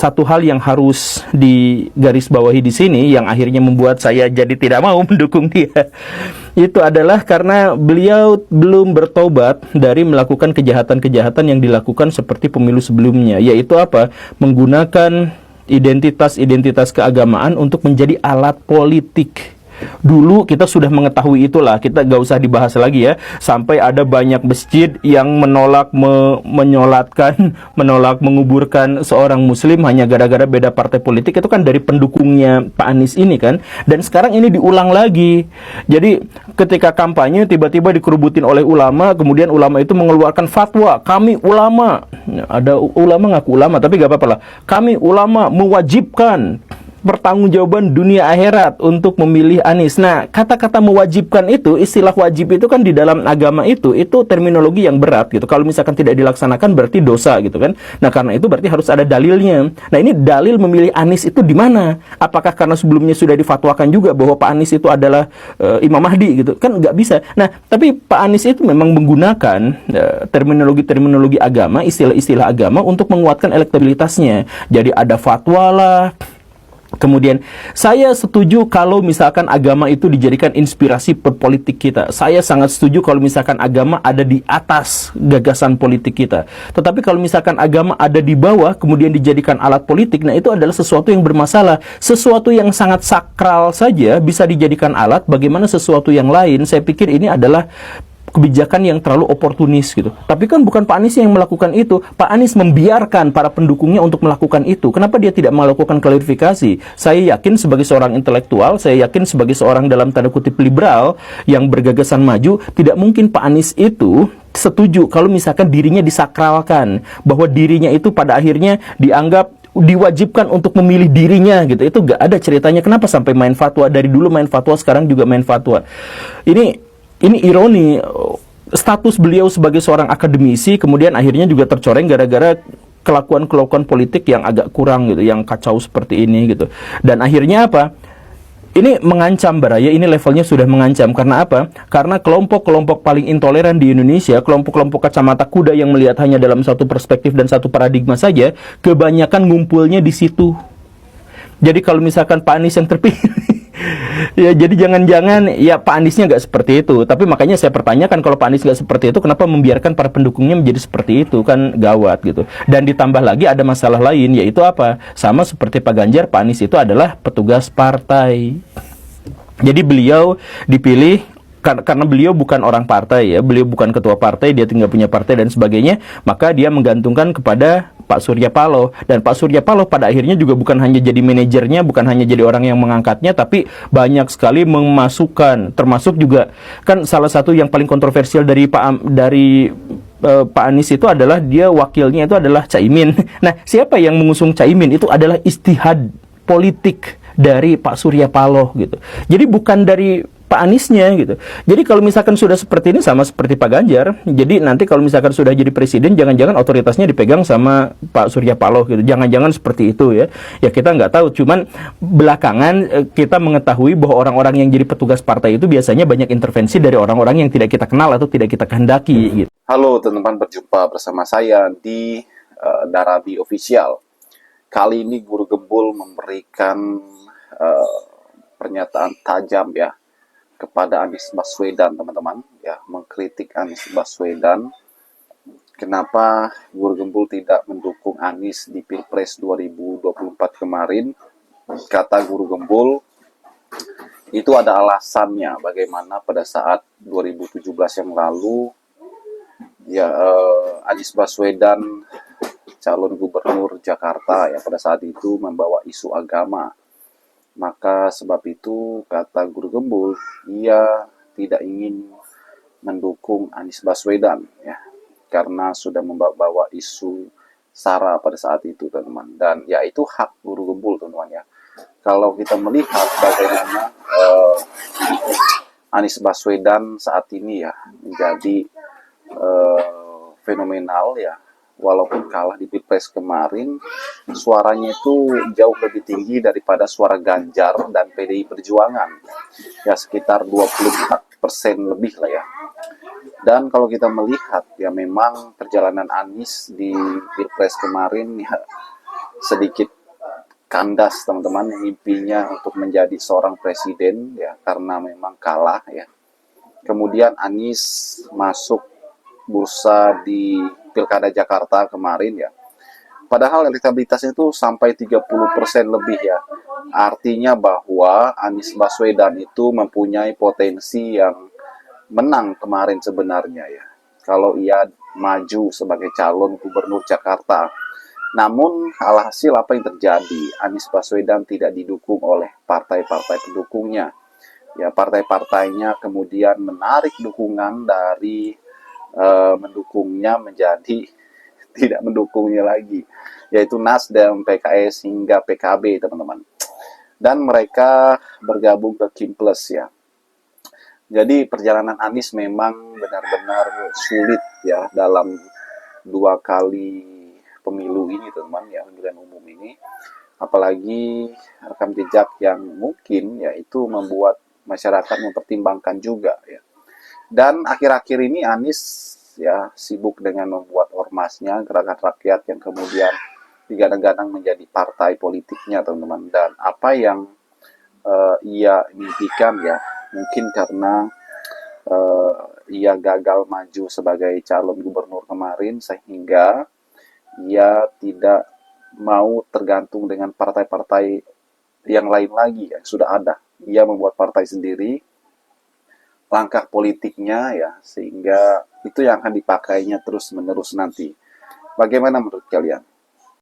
satu hal yang harus digarisbawahi di sini yang akhirnya membuat saya jadi tidak mau mendukung dia, itu adalah karena beliau belum bertobat dari melakukan kejahatan-kejahatan yang dilakukan seperti pemilu sebelumnya, yaitu apa? Menggunakan identitas-identitas keagamaan untuk menjadi alat politik. Dulu kita sudah mengetahui itulah, kita gak usah dibahas lagi ya. Sampai ada banyak masjid yang menolak menyolatkan, menolak menguburkan seorang muslim hanya gara-gara beda partai politik. Itu kan dari pendukungnya Pak Anies ini kan. Dan sekarang ini diulang lagi. Jadi ketika kampanye tiba-tiba dikerubutin oleh ulama, kemudian ulama itu mengeluarkan fatwa, kami ulama, ada ulama ngaku ulama tapi gak apa-apa lah, kami ulama mewajibkan pertanggungjawaban dunia akhirat untuk memilih Anies. Nah, kata-kata mewajibkan itu, istilah wajib itu kan di dalam agama itu terminologi yang berat gitu. Kalau misalkan tidak dilaksanakan berarti dosa gitu kan. Nah, karena itu berarti harus ada dalilnya. Nah, ini dalil memilih Anies itu di mana? Apakah karena sebelumnya sudah difatwakan juga bahwa Pak Anies itu adalah Imam Mahdi gitu? Kan nggak bisa. Nah, tapi Pak Anies itu memang menggunakan terminologi-terminologi agama, istilah-istilah agama untuk menguatkan elektabilitasnya. Jadi ada fatwa lah. Kemudian, saya setuju kalau misalkan agama itu dijadikan inspirasi politik kita. Saya sangat setuju kalau misalkan agama ada di atas gagasan politik kita. Tetapi kalau misalkan agama ada di bawah, kemudian dijadikan alat politik, nah itu adalah sesuatu yang bermasalah. Sesuatu yang sangat sakral saja bisa dijadikan alat, bagaimana sesuatu yang lain, saya pikir ini adalah kebijakan yang terlalu oportunis gitu. Tapi kan bukan Pak Anies yang melakukan itu. Pak Anies membiarkan para pendukungnya untuk melakukan itu. Kenapa dia tidak melakukan klarifikasi? Saya yakin sebagai seorang intelektual, saya yakin sebagai seorang dalam tanda kutip liberal yang bergagasan maju, tidak mungkin Pak Anies itu setuju kalau misalkan dirinya disakralkan, bahwa dirinya itu pada akhirnya dianggap diwajibkan untuk memilih dirinya gitu. Itu gak ada ceritanya. Kenapa sampai main fatwa? Dari dulu main fatwa, sekarang juga main fatwa. Ini ironi, status beliau sebagai seorang akademisi kemudian akhirnya juga tercoreng gara-gara kelakuan-kelakuan politik yang agak kurang gitu, yang kacau seperti ini gitu. Dan akhirnya apa? Ini mengancam Baraya, ini levelnya sudah mengancam. Karena apa? Karena kelompok-kelompok paling intoleran di Indonesia, kelompok-kelompok kacamata kuda yang melihat hanya dalam satu perspektif dan satu paradigma saja, kebanyakan ngumpulnya di situ. Jadi kalau misalkan Pak Anies yang terpilih, ya jadi jangan-jangan ya Pak Aniesnya nggak seperti itu. Tapi makanya saya pertanyakan, kalau Pak Anies nggak seperti itu, kenapa membiarkan para pendukungnya menjadi seperti itu? Kan gawat gitu. Dan ditambah lagi ada masalah lain, yaitu apa? Sama seperti Pak Ganjar, Pak Anies itu adalah petugas partai. Jadi beliau dipilih karena beliau bukan orang partai ya, beliau bukan ketua partai, dia tinggal punya partai dan sebagainya, maka dia menggantungkan kepada Pak Surya Paloh. Dan Pak Surya Paloh pada akhirnya juga bukan hanya jadi manajernya, bukan hanya jadi orang yang mengangkatnya, tapi banyak sekali memasukkan, termasuk juga kan salah satu yang paling kontroversial dari Pak Anies itu adalah dia wakilnya itu adalah Caimin. Nah, siapa yang mengusung Caimin itu adalah istihad politik dari Pak Surya Paloh gitu. Jadi bukan dari Pak Aniesnya gitu. Jadi kalau misalkan sudah seperti ini, sama seperti Pak Ganjar, jadi nanti kalau misalkan sudah jadi presiden, jangan-jangan otoritasnya dipegang sama Pak Surya Paloh gitu. Jangan-jangan seperti itu ya. Ya kita nggak tahu. Cuman belakangan kita mengetahui bahwa orang-orang yang jadi petugas partai itu biasanya banyak intervensi dari orang-orang yang tidak kita kenal atau tidak kita kehendaki gitu. Halo teman-teman, berjumpa bersama saya di Darabi Official. Kali ini Guru Gembul memberikan pernyataan tajam ya kepada Anies Baswedan, teman-teman, ya, mengkritik Anies Baswedan. Kenapa Guru Gembul tidak mendukung Anies di Pilpres 2024 kemarin? Kata Guru Gembul, itu ada alasannya bagaimana pada saat 2017 yang lalu ya Anies Baswedan calon gubernur Jakarta ya pada saat itu membawa isu agama. Maka sebab itu, kata Guru Gembul, ia tidak ingin mendukung Anies Baswedan ya, karena sudah membawa isu SARA pada saat itu, teman-teman. Dan ya itu hak Guru Gembul, teman-teman ya. Kalau kita melihat bagaimana Anies Baswedan saat ini ya menjadi fenomenal ya, walaupun kalah di Pilpres kemarin, suaranya itu jauh lebih tinggi daripada suara Ganjar dan PDI Perjuangan. Ya sekitar 24% lebih lah ya. Dan kalau kita melihat ya memang perjalanan Anies di Pilpres kemarin ya sedikit kandas teman-teman, mimpinya untuk menjadi seorang presiden ya, karena memang kalah ya. Kemudian Anies masuk bursa di Pilkada Jakarta kemarin ya. Padahal elektabilitasnya itu sampai 30% lebih ya. Artinya bahwa Anies Baswedan itu mempunyai potensi yang menang kemarin sebenarnya ya. Kalau ia maju sebagai calon gubernur Jakarta. Namun alhasil apa yang terjadi? Anies Baswedan tidak didukung oleh partai-partai pendukungnya. Ya, partai-partainya kemudian menarik dukungan dari mendukungnya menjadi tidak mendukungnya lagi, yaitu Nasdem, PKS hingga PKB teman-teman. Dan mereka bergabung ke Kim Plus ya. Jadi perjalanan Anies memang benar-benar sulit ya dalam 2 kali pemilu ini teman-teman ya, pemilihan umum ini. Apalagi rekam jejak yang mungkin yaitu membuat masyarakat mempertimbangkan juga ya. Dan akhir-akhir ini Anies ya sibuk dengan membuat ormasnya, gerakan rakyat yang kemudian digadang-gadang menjadi partai politiknya teman-teman. Dan apa yang ia mimpikan ya, mungkin karena ia gagal maju sebagai calon gubernur kemarin, sehingga ia tidak mau tergantung dengan partai-partai yang lain lagi yang sudah ada. Ia membuat partai sendiri, langkah politiknya ya, sehingga itu yang akan dipakainya terus menerus nanti. Bagaimana menurut kalian?